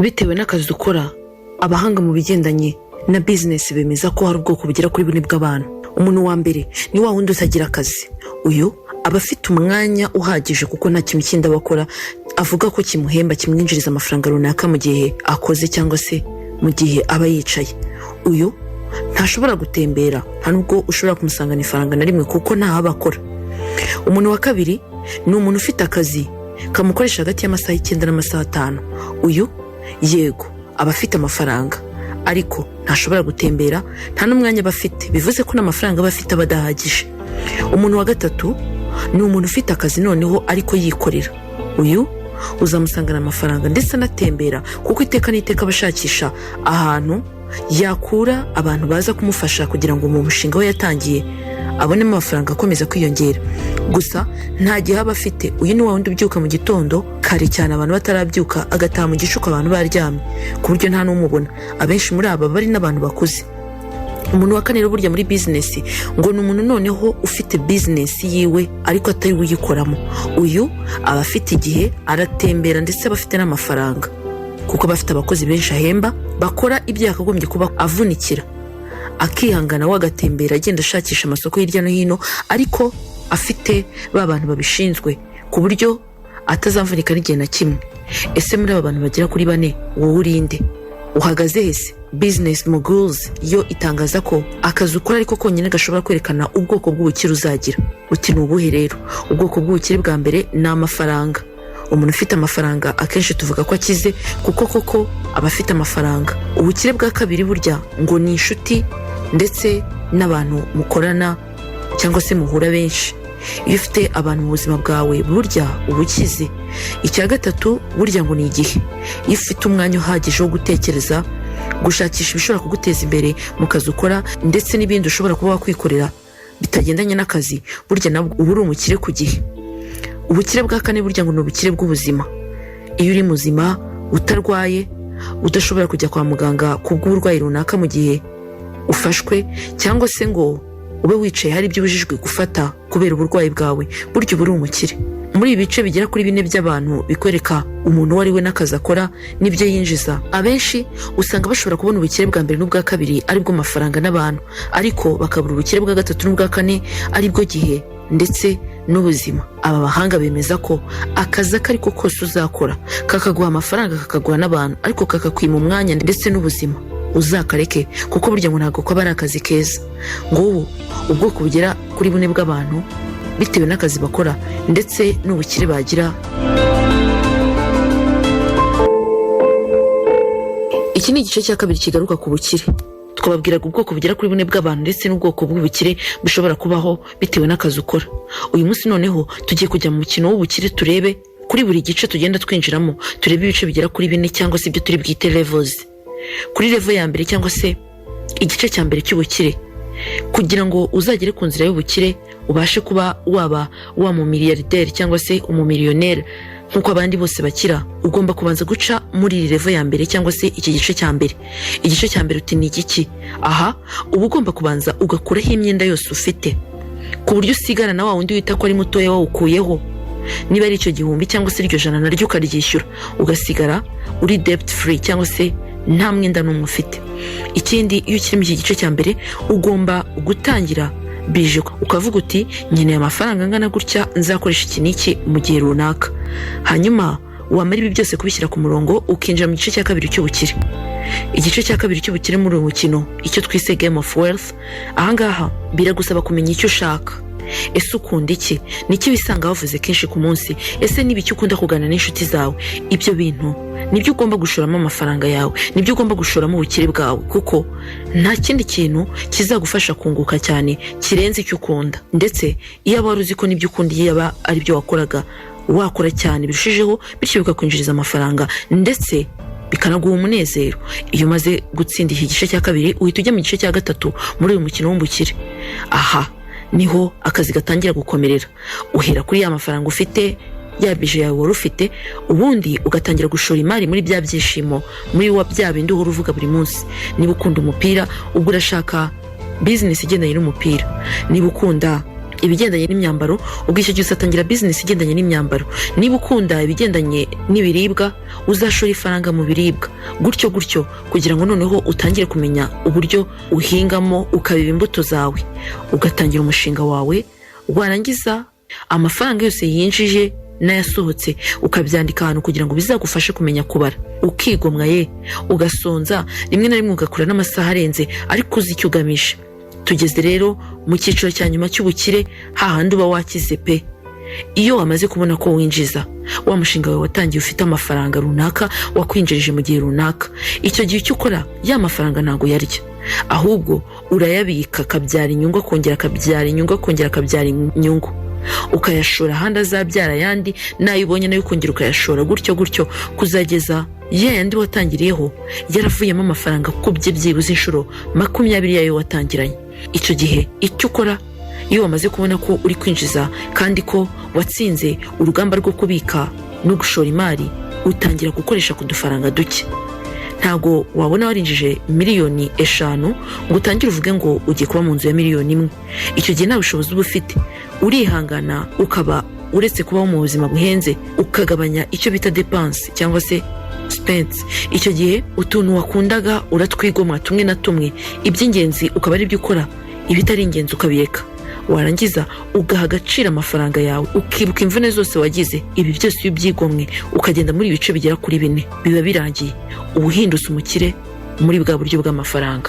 Bitewe n'akazi ukora, abahanga mu bigendanye na business bemeza ko hari ubwoko bugera kuri bune bw'abantu. Umuntu wa mbere ni wa wundi utagira akazi. Uyu aba afite umwanya uhagije kuko nta kintu kindi aba akora avuga ko kimuhemba kimwinjiriza amafaranga runaka mu gihe akoze cyangwa se mu gihe aba yicaye. Uyu ntashobora gutembera, nta nubwo ushobora kumusangana ifaranga na rimwe kuko ntaho aba akora. Umuntu wa kabiri ni umuntu ufite akazi kamukoresha hagati y'amasaha 9 n'amasaha 5. Uyu yego aba afite amafaranga ariko ntashobora gutembera, nta n'umwanya aba afite, bivuze ko n'amafaranga aba afite abadahagije. Umuntu wa gatatu ni umuntu ufite akazi noneho ariko yikorera. Uyu uzamusangana amafaranga ndetse anatembera kuko iteka n'iteka abashakisha ahantu yakura abantu baza kumufasha kugira ngo mu mushinga we yatangiye abonemo amafaranga akomeza kwiyongera. Gusa nta gihe aba afite. Uyu ni wa wundi ubyuka mu gitondo kare cyane abantu batarabyuka, agataha mu gicuku abantu baryamye ku buryo nta n'umubona. Abenshi muri aba bari n'abantu bakuze. Umuntu wa kane rero burya muri business ngo ni umuntu noneho ufite business yiwe ariko atari uyikoramo. Uyu aba afite igihe, aratembera ndetse aba afite n'amafaranga kuko bafite abakozi benshi ahemba bakora ibyo yakagombye kuba avunikira, akihangana wagatembera agenda ashakisha amasoko hirya no hino, ariko afite ba bantu babishinzwe ku buryo atazavunika n'igihe na kimwe. Ese muri aba bantu bagera kuri bane wowe urinde? Uhagaze hese? Business Moguls yo itangaza ko akazi ukora ariko konyine gashobora kwerekana ubwoko bw'ubukire uzagira. Uti ni ubuhe rero? Ubwoko bw'ubukire bwa mbere ni amafaranga. Umuntu ufite amafaranga akenshi tuvuga ko akize kuko koko aba afite amafaranga. Ubukire bwa kabiri burya ngo ni inshuti ndetse n'abantu mukorana cyangwa se muhura benshi. Iyo ufite abantu mu buzima bwawe burya ubukize. Icya gatatu burya ngo ni igihe. Iyo ufite umwanya uhagije wo gutekereza, gushakisha ibishobora kuguteza imbere mu kazi ukora ndetse n'ibindi ushobora kuba wakwikorera bitagendanye n'akazi, burya nabwo uba uri umukire ku gihe. Ubukire bwa kane burya ngo ni ubukire bw'ubuzima. Iyo uri muzima, utarwaye, udashobora kujya kwa muganga kubw'uburwayi runaka mu gihe ufashwe, cyangwa se ngo ube wicaye hari ibyo ubujijwe gufata kubera uburwayi bwawe, burya uba uri umukire. Muri ibi bice bigera kuri 4 by'abantu bikwereka umuntu wari we n'akazi akora n'ibyo yinjiza, abenshi usanga bashobora kubona ubukire bwa mbere n'ubwa kabiri aribwo mafaranga n'abantu, ariko bakabura ubukire bwa gatatu n'ubwa kane aribwo gihe ndetse n'ubuzima. Aba bahanga bemeza ko akazi ariko kose uzakora kakaguha amafaranga kakaguha n'abantu ariko kakakwima umwanya ndetse n'ubuzima, uzakareke kuko burya ngo ntabwo ko ari akazi keza. Ngo ubwoko bugera kuri 4 bw'abantu bitewe n'akazi bakora ndetse n'ubukire bagira. Iki ni igice cya kabiri kigaruka ku bukire. Twababwiraga ubwoko bugera kuri 4 bw'abantu ndetse n'ubwoko bw'ubukire bushobora kubaho bitewe n'akazi ukora. Uyu munsi noneho tugiye kujya mu mukino w'ubukire, turebe kuri buri gice tugenda twinjiramo, turebe ibice bigera kuri 4 cyangwa se ibyo turi bwite levels. Kuri level ya mbere cyangwa se igice cya mbere cy'ubukire, kugira ngo uzagere ku nzira y'ubukire ubashe kuba waba mu miliyarderi cyangwa se umumiliyoneri nkuko abandi bose bakira, ugomba kubanza guca muri level ya mbere cyangwa se iki gice cya mbere. Igice cya mbere uti ni igiki? Aha uba ugomba kubanza ugakuraho imyenda yose ufite ku buryo usigara na wa wundi wita ko ari mutoya wawukuyeho. Niba ari icyo gihumbi cyangwa se iryo jana naryo ukaryishyura, ugasigara uri debt free cyangwa se nta mwenda n'umwe ufite. Ikindi, iyo ukiri mu iki gice cya mbere ugomba gutangira bije ukavuga uti nkeneye amafaranga angana gutya, nzakoresha iki n'iki mu gihe runaka. Hanyuma wamara ibi byose kubishyira ku murongo ukinjira mu gice cya kabiri cy'ubukire. Igice cya kabiri cy'ubukire muri uyu mukino icyo twise Game of Wealth. Ahangaha biragusaba kumenya icyo ushaka. Ese ukunda iki? Niki wisanga wavuze kenshi ku munsi? Ese niba icyo ukunda kuganira n'inshuti zawe? Ibyo bintu nibyo ugomba gushoramo amafaranga yawe, nibyo ugomba gushoramo ubukire bwawe, kuko nta kindi kintu kizagufasha kunguka cyane kirenze icyo ukunda. Ndetse iyo wari uzi ko nibyo ukunda yaba ari byo wakoraga, wakora cyane birushijeho, bityo bikakwinjiriza amafaranga ndetse bikanaguha umunezero. Iyo umaze gutsinda iki gice cya kabiri uhita ujya mu gice cya gatatu muri uyu mukino w'ubukire. Aha niho akazi gatangira gukomerera. Uhera kuri ya mafaranga ufite, ya bije yawe wari ufite, ubundi ugatangira gushora imari muri bya byishimo, muri bya bindi uhora uvuga buri munsi. Niba ukunda umupira ubwo urashaka business igendanye n'umupira, niba ukunda ibigendanye n'imyambaro, ubwo icyo gihe uzatangira business igendanye n'imyambaro. Niba ukunda ibigendanye n'ibiribwa, uzashora ifaranga mu biribwa, gutyo gutyo, kugira ngo noneho utangire kumenya uburyo uhingamo ukabiba imbuto zawe, ugatangira umushinga wawe. Warangiza amafaranga yose yinjije n'ayasohotse ukabyandika ahantu kugira ngo bizagufashe kumenya kubara, ukigomwa ugasonza, rimwe na rimwe ugakora n'amasaha arenze, ariko uzi icyo ugamije. Tugeze rero mu cyiciro cya nyuma cy'ubukire, hahandi uba wakize pe. Iyo wamaze kubona ko winjiza, wa mushinga wawe watangiye ufite amafaranga runaka wakwinjirije mu gihe runaka, icyo gihe icyo ukora, ya mafaranga ntago yarya, ahubwo urayabika, akabyara inyungu, akongera akabyara inyungu, akongera akabyara inyungu, ukayashora ahandi azabyara ayandi, nayo ubonye nayo ukongera ukayashora, gutyo gutyo, kuzageza yandi watangiriyeho yaravuyemo amafaranga kubye byibuze inshuro 20 yayo watangiranye. Icyo gihe icyo ukora, iyo wamaze kubona ko uri kwinjiza kandi ko watsinze urugamba rwo kubika no gushora imari, utangira gukoresha ku dufaranga duke. Ntago wabona warinjije miliyoni 5 ngo utangire uvuge ngo ugiye kuba mu nzu ya miliyoni 1. Icyo gihe nta bushobozi uba ufite, urihangana ukaba uretse kubaho mu buzima buhenze, ukagabanya icyo bita dépense cyangwa se expense. Icyo gihe utuntu wakundaga uratwigomwa tumwe na tumwe, iby'ingenzi ukaba ari byo ukora, ibitari ingenzi ukabireka. Warangiza ugaha agaciro amafaranga yawe, ukibuka imvune zose wagize. Ibi byose iyo ubyigomwe ukagenda muri ibice bigera kuri 4, biba birangiye, ubuhindutse umukire muri bwa buryo bw'amafaranga.